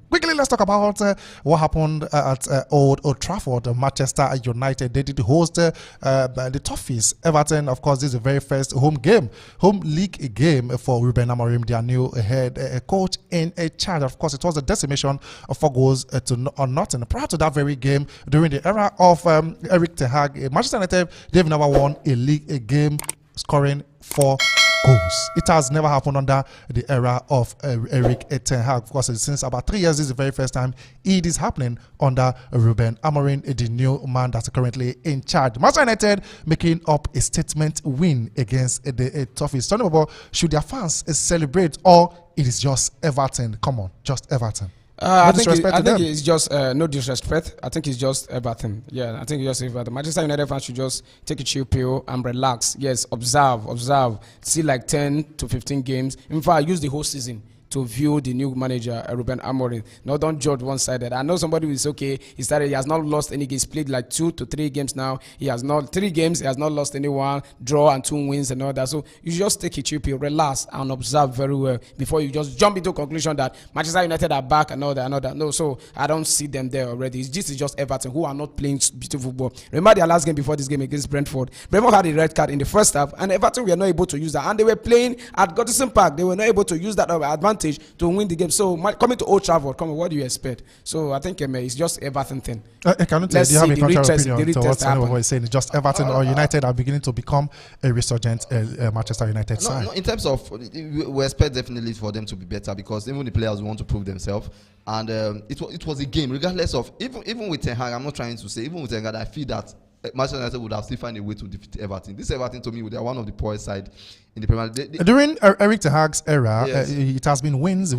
Quickly, let's talk about what happened at Old Trafford. Manchester United, they did host the Toffees. Everton, of course, this is the very first home league game for Ruben Amorim, their new head coach in charge. Of course, it was a decimation of 4 goals to nothing. Prior to that very game, during the era of Erik ten Hag, Manchester United, they've never won a game scoring 4 goals. It has never happened under the era of Erik ten Hag. Of course, since about 3 years, this is the very first time it is happening under Ruben Amorim, the new man that's currently in charge. Manchester United making up a statement win against the Toffees. Tony Bobo, should their fans celebrate, or it is just Everton? Come on, just Everton. I think it's just no disrespect. I think it's just Everton. Yeah, I think it's just Everton. Manchester United fans should just take a chill pill and relax. Yes, observe. See like 10 to 15 games. In fact, use the whole season to view the new manager, Ruben Amorim. No, don't judge one-sided. I know somebody will say, okay, he has not lost any games. He's played like 2 to 3 games now. He has not 3 games. He has not lost anyone. Draw and 2 wins and all that. So you just take a chill pill, relax, and observe very well before you just jump into a conclusion that Manchester United are back and all that. No, so I don't see them there already. This is just Everton, who are not playing beautiful football. Remember their last game before this game against Brentford. Brentford had a red card in the first half, and Everton were not able to use that. And they were playing at Goodison Park. They were not able to use that advantage to win the game. So coming to Old Trafford, what do you expect? So I think it's just Everton thing. Do you have a contrary opinion to what anyone is saying? It's just Everton or United are beginning to become a resurgent Manchester United side? No, in terms of, we expect definitely for them to be better, because even the players want to prove themselves. And it was a game, regardless of, even with ten Hag, I'm not trying to say, even with ten Hag, I feel that Manchester United would have still find a way to defeat Everton. This Everton, to me, they are one of the poorest side in the Premier League. During Erik ten Hag's era, yes, it has been wins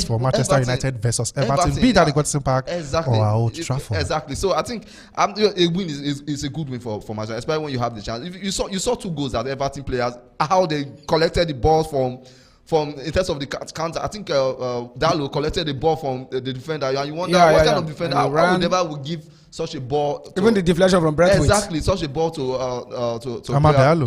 for Manchester United versus Everton, be that the Goodison Park or Old Trafford. Exactly. So I think a win is a good win for Manchester, especially when you have the chance. If you saw 2 goals that Everton players, how they collected the balls from in terms of the counter. I think Dalo collected the ball from the defender, and you wonder what kind of defender I would never would give such a ball. Even the deflection from Brentford. Exactly, such a ball to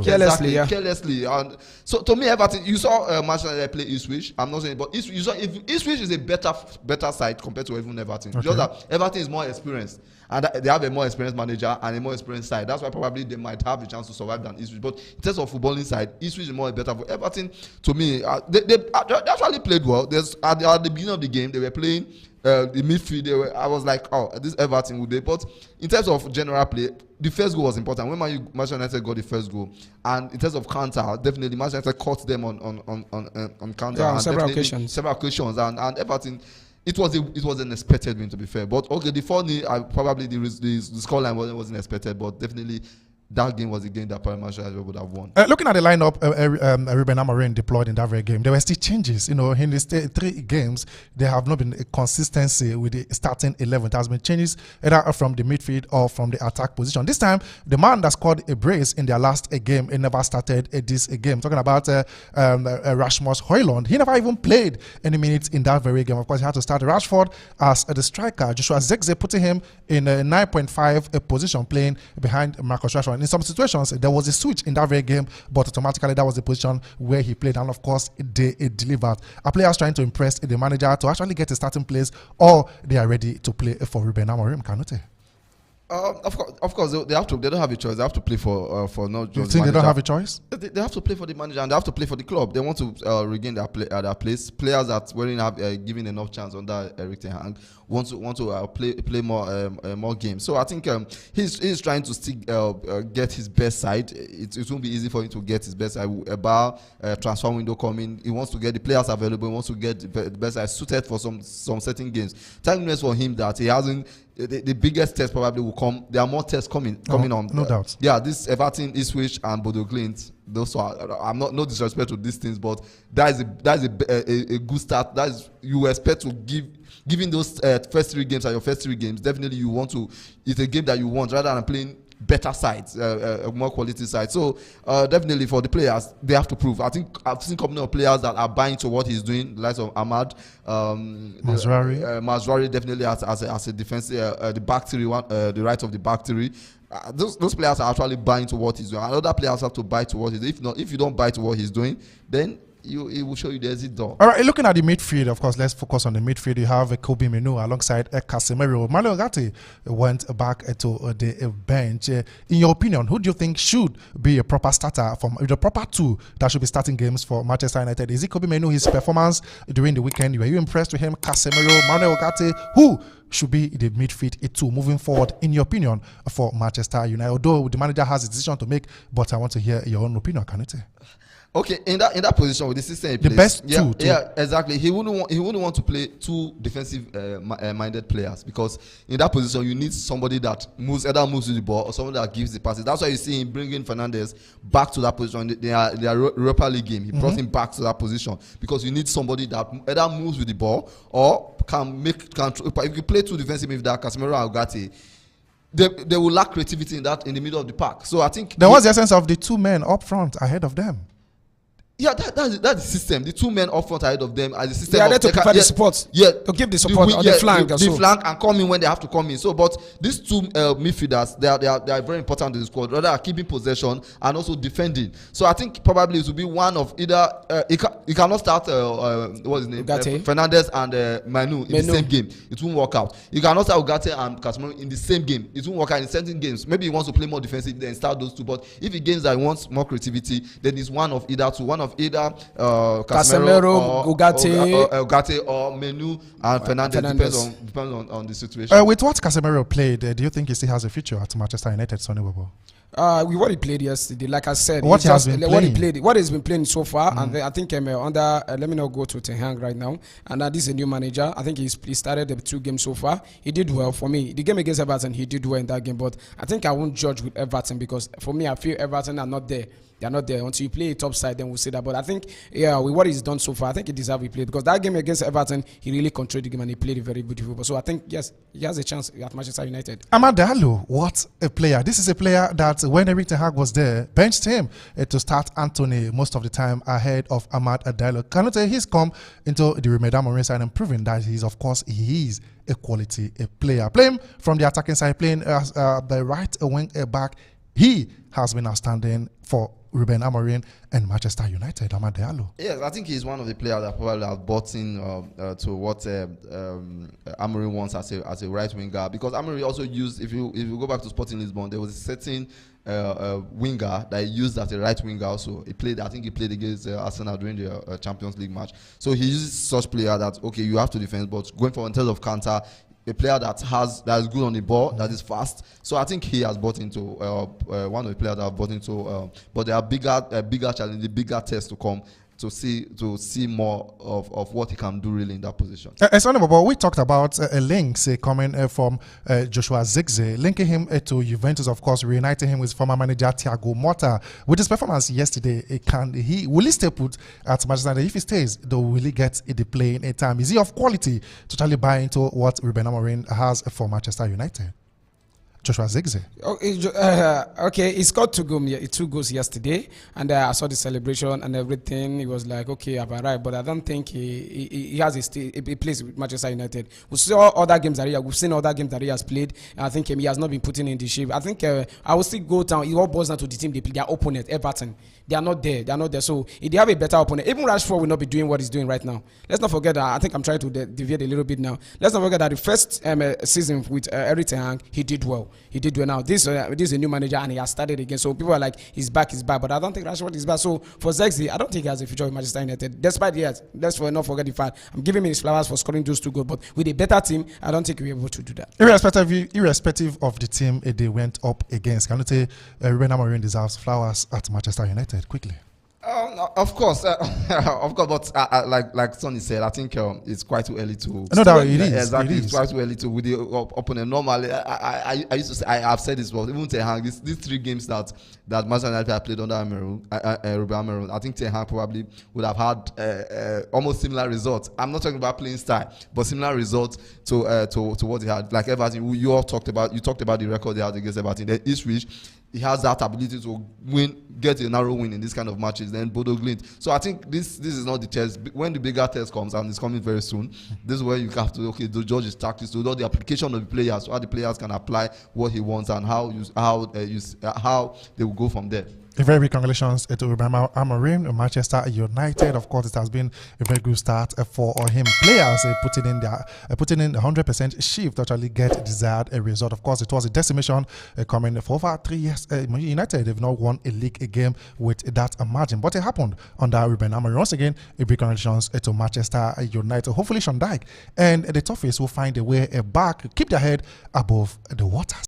carelessly. And so to me, Everton, you saw Manchester United play Ipswich. I'm not saying, but Ipswich is a better side compared to even Everton. Okay. Just that Everton is more experienced, and they have a more experienced manager and a more experienced side. That's why probably they might have a chance to survive than Ipswich. But in terms of footballing side, Ipswich is more better. For Everton, to me, they actually played well. At the beginning of the game, they were playing the midfield. I was like, oh, this Everton would be. But in terms of general play, the first goal was important. When Manchester United got the first goal, and in terms of counter, definitely Manchester United caught them on counter on several occasions. And Everton, it was an expected win, to be fair. But okay, the 4-0, probably the scoreline wasn't expected, but definitely that game was a game that Manchester United would have won. Looking at the lineup, Ruben Amorim deployed in that very game, there were still changes. In these 3 games, there have not been a consistency with the starting 11. There has been changes either from the midfield or from the attack position. This time, the man that scored a brace in their last game, he never started this game. Talking about Rasmus Højlund, he never even played any minutes in that very game. Of course, he had to start Rashford as the striker. Joshua Zirkzee putting him in a 9.5 position, playing behind Marcus Rashford. In some situations, there was a switch in that very game, but automatically that was the position where he played, and of course, they delivered. Are players trying to impress the manager to actually get a starting place, or they are ready to play for Ruben Amorim? Kanute? Of course, they have to. They don't have a choice. They have to play for not just. You think they don't have a choice? They have to play for the manager, and they have to play for the club. They want to regain their place. Players that weren't given enough chance under Erik ten Hag want to play more games. So I think he's trying to get his best side. It won't be easy for him to get his best side. About transfer window coming, he wants to get the players available. He wants to get the best side suited for some certain games. Timeliness for him that he hasn't. The biggest test probably will come. There are more tests coming on. No doubt. Yeah, this Everton, Ipswich, and Bodo Glimt. Those are. I'm not no disrespect to these things, but that is a good start. That is, you expect to giving those first 3 games are your first 3 games. Definitely, you want to. It's a game that you want rather than playing better sides, more quality sides. So definitely for the players, they have to prove. I think I've seen a couple of players that are buying to what he's doing, the likes of Ahmad, Mazraoui definitely as a defensive, the back three, the right of the back three. Those players are actually buying to what he's doing. And other players have to buy to what he's doing. If you don't buy to what he's doing, then it will show you the exit door. All right, looking at the midfield, of course, let's focus on the midfield. You have Kobe Minu alongside Casemiro. Manuel Ugarte went back to the bench. In your opinion, who do you think should be a proper starter from the proper two that should be starting games for Manchester United? Is it Kobe Minu, his performance during the weekend? Were you impressed with him? Casemiro, Manuel Ugarte, who should be the midfield two moving forward, in your opinion, for Manchester United? Although the manager has a decision to make, but I want to hear your own opinion. Can you say? Okay, in that position with the system he plays, the best two. Yeah, exactly. He wouldn't want to play two defensive minded players, because in that position you need somebody that either moves with the ball or somebody that gives the passes. That's why you see him bringing Fernandes back to that position. Their Europa League game, he brought him back to that position, because you need somebody that either moves with the ball or can. If you play two defensive midfielders, Casemiro and Ugarte, they will lack creativity in the middle of the park. So I think there was the essence of the two men up front ahead of them. Yeah, that's the system. The two men up front ahead of them as the system. They are there to provide the support. Yeah, to give the support on the flank. The flank and come in when they have to come in. So, but these two midfielders, they are very important in the squad. Rather, keeping possession and also defending. So, I think probably it will be one of either. You cannot start what's his name? Fernandes and Manu in the same game. It won't work out. You cannot start Ugarte and Casemiro in the same game. It won't work out in certain games. Maybe he wants to play more defensive, then start those two. But if he games that he wants more creativity, then it's one of either two. One of either Casemiro, Ugarte or Menu and Fernandes. Depends on the situation. With what Casemiro played, do you think he still has a future at Manchester United, Sonny Webo? With what he played yesterday, like I said, what he's been playing so far, and I think let me not go to Ten Hag right now. And this is a new manager. I think he started the 2 games so far. He did well for me. The game against Everton, he did well in that game. But I think I won't judge with Everton, because for me, I feel Everton are not there. They are not there until you play a top side. Then we'll say that. But I think, with what he's done so far, I think he deserves to play, because that game against Everton, he really controlled the game and he played a very good football. So I think yes, he has a chance at Manchester United. Amad Diallo, what a player! This is a player that when Erik ten Hag was there, benched him to start Anthony most of the time ahead of Amad Diallo. Can you tell he's come into the Ruben Amorim side and proven that he is a quality player. Playing from the attacking side, playing as the right wing back, he has been outstanding for Ruben Amorim and Manchester United. Amad Diallo. Yes, I think he's one of the players that probably have bought in to what Amorim wants as a right winger, because Amorim also used, if you go back to Sporting Lisbon, there was a certain winger that he used as a right winger also. I think he played against Arsenal during the Champions League match. So he uses such player that, okay, you have to defend, but going for in terms of counter, a player that is good on the ball, that is fast. So I think he has bought into one of the players that have bought into. But there are bigger challenge, bigger tests to come to see more of what he can do really in that position. We talked about links coming from Joshua Zirkzee, linking him to Juventus, of course, reuniting him with former manager Thiago Motta. With his performance yesterday, will he stay put at Manchester United? If he stays, though, will he get the playing time? Is he of quality to totally buy into what Ruben Amorim has for Manchester United? Joshua Zirkzee. Okay, he scored 2 goals yesterday, and I saw the celebration and everything. He was like, okay, I've arrived, but I don't think he has a place with Manchester United. We've seen other games that he has played. I think he has not been putting in the shape. I think I will still go down. It all boils down to the team they play, their opponent, Everton. They are not there. So if they have a better opponent, even Rashford will not be doing what he's doing right now. Let's not forget that. I think I'm trying to deviate a little bit now. Let's not forget that the first season with Erik ten Hag, he did well. Now this is a new manager and he has started again. So people are like, he's back. But I don't think Rashford is back. So for Zirkzee, I don't think he has a future with Manchester United. Despite let's not forget the fact I'm giving him his flowers for scoring those 2 goals. But with a better team, I don't think we're able to do that. Irrespective of the team they went up against, can you say Ruben Amorim deserves flowers at Manchester United? Quickly. Of course, but like Sonny said, I think it's quite too early to. No doubt, it is. Exactly, it's quite too early to with the opponent. Normally, I used to say, I have said this, but even Ten Hag, these 3 games that Manchester United have played under Ruben Amorim, I think Ten Hag probably would have had almost similar results. I'm not talking about playing style, but similar results to what he had. Like Everton, you talked about the record they had against Everton. The Ipswich, he has that ability to get a narrow win in this kind of matches. Then Bodo Glimt. So I think this is not the test. When the bigger test comes, and it's coming very soon, this is where you have to judge his tactics, to know the application of the players, so how the players can apply what he wants and how they will go from there. A very big congratulations to Ruben Amorim, Manchester United. Of course, it has been a very good start for him. Players putting in 100% shift to actually get desired result. Of course, it was a decimation coming for over 3 years. United have not won a league game with that margin, but it happened under Ruben Amorim. Once again, a big congratulations to Manchester United. Hopefully, Sean Dyche and the Toffees will find a way back, keep their head above the waters.